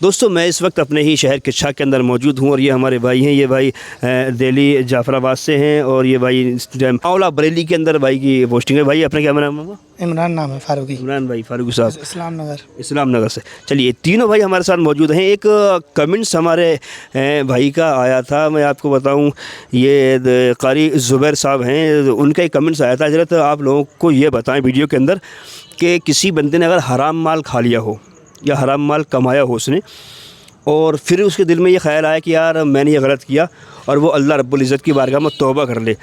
دوستو میں اس وقت اپنے ہی شہر کچھا کے اندر موجود ہوں اور یہ ہمارے بھائی ہیں. یہ بھائی دہلی جعفر آباد سے ہیں اور یہ بھائی اولا بریلی کے اندر بھائی کی پوسٹنگ ہے. بھائی اپنا کیا نام ہے؟ عمران نام ہے فاروقی. عمران بھائی فاروقی صاحب اسلام نگر سے. چلیے تینوں بھائی ہمارے ساتھ موجود ہیں. ایک کمنٹس ہمارے بھائی کا آیا تھا, میں آپ کو بتاؤں, یہ قاری زبیر صاحب ہیں, ان کا ایک کمنٹس آیا تھا. حضرت آپ لوگوں کو یہ بتائیں ویڈیو کے اندر کہ کسی بندے نے اگر حرام مال کھا لیا ہو یا حرام مال کمایا ہو اس نے, اور پھر اس کے دل میں یہ خیال آیا کہ یار میں نے یہ غلط کیا, اور وہ اللہ رب العزت کی بارگاہ میں توبہ کر لے.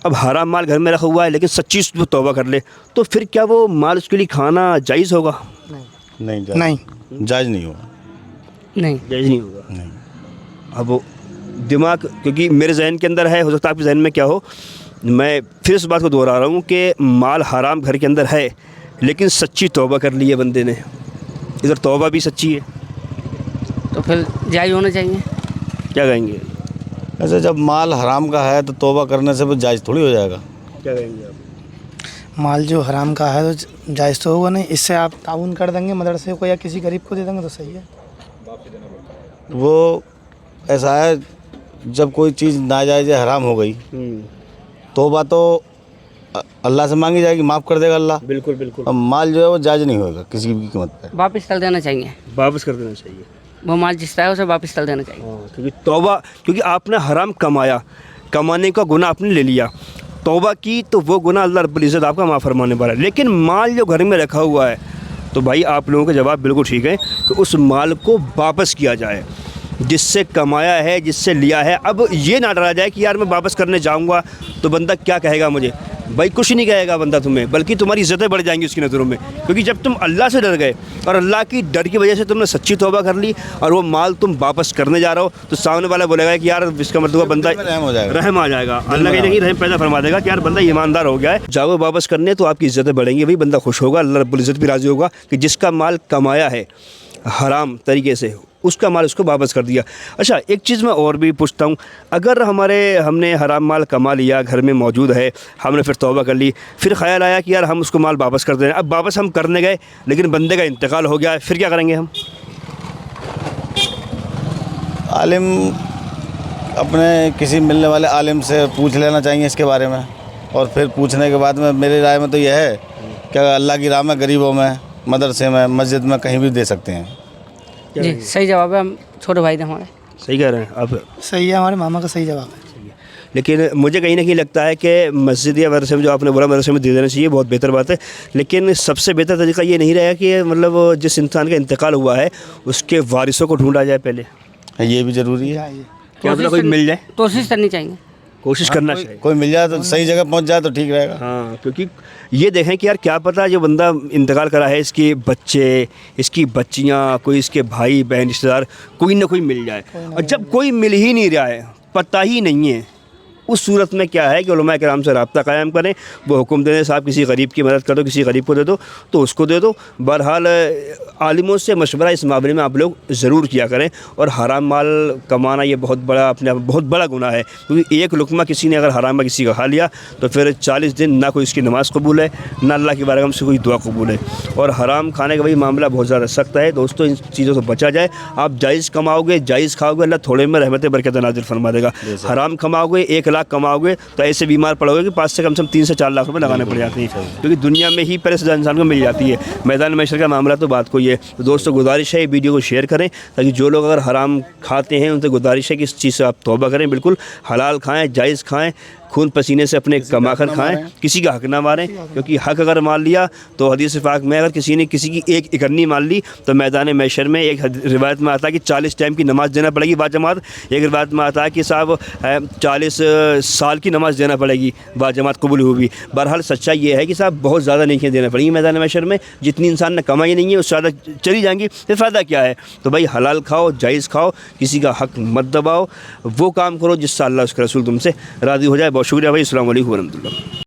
اب حرام مال گھر میں رکھا ہوا ہے لیکن سچی وہ توبہ کر لے, تو پھر کیا وہ مال اس کے لیے کھانا جائز ہوگا؟ نہیں جائز نہیں ہوگا. جائز نہیں ہوگا. اب دماغ, کیونکہ میرے ذہن کے اندر ہے, ہو سکتا ہے آپ کے ذہن میں کیا ہو, میں پھر اس بات کو دوہرا رہا ہوں کہ مال حرام گھر کے اندر ہے لیکن سچی توبہ کر لی ہے بندے نے, ادھر توبہ بھی سچی ہے, تو پھر جائز ہونا چاہیے. کیا کہیں گے؟ ایسے جب مال حرام کا ہے تو توبہ کرنے سے جائز تھوڑی ہو جائے گا. کیا کہیں گے آپ؟ مال جو حرام کا ہے تو جائز تو ہوگا نہیں. اس سے آپ تعاون کر دیں گے مدرسے کو یا کسی غریب کو دے دیں گے تو صحیح ہے. وہ ایسا ہے جب کوئی چیز ناجائز حرام ہو گئی توبہ تو اللہ سے مانگی جائے گی, معاف کر دے گا اللہ. بالکل بالکل. اب مال جو ہے وہ جائز نہیں ہوگا کسی بھی قیمت پہ. واپس کر دینا چاہیے. واپس کر دینا چاہیے. وہ مال جس طرح ہے اسے واپس کر دینا چاہیے. کیونکہ توبہ, کیونکہ آپ نے حرام کمایا, کمانے کا گناہ آپ نے لے لیا, توبہ کی تو وہ گناہ اللہ رب العزت آپ کا معاف فرمانے والا ہے. لیکن مال جو گھر میں رکھا ہوا ہے تو بھائی آپ لوگوں کا جواب بالکل ٹھیک ہے کہ اس مال کو واپس کیا جائے, جس سے کمایا ہے, جس سے لیا ہے. اب یہ نہ ڈرا جائے کہ یار میں واپس کرنے جاؤں گا تو بندہ کیا کہے گا مجھے. بھائی کچھ نہیں کہے گا بندہ تمہیں, بلکہ تمہاری عزتیں بڑھ جائیں گی اس کی نظروں میں, کیونکہ جب تم اللہ سے ڈر گئے اور اللہ کی ڈر کی وجہ سے تم نے سچی توبہ کر لی اور وہ مال تم واپس کرنے جا رہے ہو, تو سامنے والا بولے گا کہ یار اس کا مطلب بندہ رحم آ جائے گا, اللہ کہیں نہ کہیں رحم پیدا فرما دے گا کہ یار بندہ ایماندار ہو گیا ہے. جاؤ واپس کرنے تو آپ کی عزتیں بڑھیں گی, بھائی بندہ خوش ہوگا, اللہ رب العزت بھی راضی ہوگا کہ جس کا مال کمایا ہے حرام طریقے سے اس کا مال اس کو واپس کر دیا. اچھا ایک چیز میں اور بھی پوچھتا ہوں, اگر ہم نے حرام مال کما لیا, گھر میں موجود ہے, ہم نے پھر توبہ کر لی, پھر خیال آیا کہ یار ہم اس کو مال واپس کر دیں. اب واپس ہم کرنے گئے لیکن بندے کا انتقال ہو گیا ہے, پھر کیا کریں گے ہم؟ عالم, اپنے کسی ملنے والے عالم سے پوچھ لینا چاہیے اس کے بارے میں, اور پھر پوچھنے کے بعد میں میری رائے میں تو یہ ہے کہ اللہ کی راہ میں غریبوں میں, مدرسے میں, مسجد میں کہیں بھی دے سکتے ہیں. جی صحیح جواب ہے. ہم چھوٹے بھائی تھے ہمارے. صحیح کہہ رہے ہیں آپ. صحیح ہے, ہمارے ماما کا صحیح جواب ہے. لیکن مجھے کہیں نہ کہیں لگتا ہے کہ مسجد یا مدرسے میں جو آپ نے بولا مدرسے میں دے دینا چاہیے, بہت بہتر بات ہے. لیکن سب سے بہتر طریقہ یہ نہیں رہا کہ مطلب جس انسان کا انتقال ہوا ہے اس کے وارثوں کو ڈھونڈا جائے پہلے. یہ بھی ضروری ہے. کیا مطلب کوئی مل جائے, کوشش کرنی چاہیے. کوشش کرنا چاہیے. کوئی مل جائے تو صحیح جگہ پہنچ جائے تو ٹھیک رہے گا. ہاں, کیونکہ یہ دیکھیں کہ یار کیا پتہ جو بندہ انتقال کرا ہے اس کے بچے, اس کی بچیاں, کوئی اس کے بھائی بہن رشتہ دار, کوئی نہ کوئی مل جائے. اور جب کوئی مل ہی نہیں رہا ہے, پتہ ہی نہیں ہے, اس صورت میں کیا ہے کہ علماء کرام سے رابطہ قائم کریں, وہ حکم دے دیں صاحب کسی غریب کی مدد کر دو, کسی غریب کو دے دو تو اس کو دے دو. بہرحال عالموں سے مشورہ اس معاملے میں آپ لوگ ضرور کیا کریں. اور حرام مال کمانا یہ بہت بڑا, اپنے آپ بہت بڑا گناہ ہے, کیونکہ ایک لقمہ کسی نے اگر حرام میں کسی کا کھا لیا تو پھر 40 دن نہ کوئی اس کی نماز قبول ہے, نہ اللہ کی بارگاہ سے کوئی دعا قبول ہے. اور حرام کھانے کا وہی معاملہ بہت زیادہ سخت ہے. دوستو ان چیزوں سے بچا جائے. آپ جائز کماؤ گے, جائز کھاؤ گے, اللہ تھوڑے میں رحمت برکت نازل فرما دے گا. حرام کماؤ گے, 1 لاکھ کماؤ گے تو ایسے بیمار پڑو گے کہ 5 سے کم 3 سے 4 لاکھ روپے لگانے پڑ جاتے ہیں, کیونکہ دنیا میں ہی پہلے سے انسان کو مل جاتی ہے. میدان محشر کا معاملہ تو بات کوئی ہے. تو دوستو گزارش ہے ویڈیو کو شیئر کریں تاکہ جو لوگ اگر حرام کھاتے ہیں ان سے گزارش ہے کہ اس چیز سے آپ توبہ کریں. بالکل حلال کھائیں, جائز کھائیں, خون پسینے سے اپنے کما کر کھائیں, کسی کا حق نہ ماریں, کیونکہ حق اگر مار لیا تو حدیث پاک میں اگر کسی نے کسی کی ایک اکرنی مان لی تو میدان محشر میں ایک روایت میں آتا ہے کہ 40 ٹائم کی نماز دینا پڑے گی باجماعت, ایک روایت میں آتا ہے کہ صاحب 40 سال کی نماز دینا پڑے گی باجماعت قبول ہوئی. بہرحال سچائی یہ ہے کہ صاحب بہت زیادہ نیکیاں دینا پڑیں گی میدان محشر میں, جتنی انسان نے کمائی نہیں ہے اس سے زیادہ چلی جائیں گی, پھر فائدہ کیا ہے. تو بھائی حلال کھاؤ, جائز کھاؤ, کسی کا حق مت دباؤ, وہ کام کرو جس سے اللہ اس کے رسول تم سے راضی ہو جائے. بہت شکریہ بھائی. السلام علیکم ورحمۃ اللہ.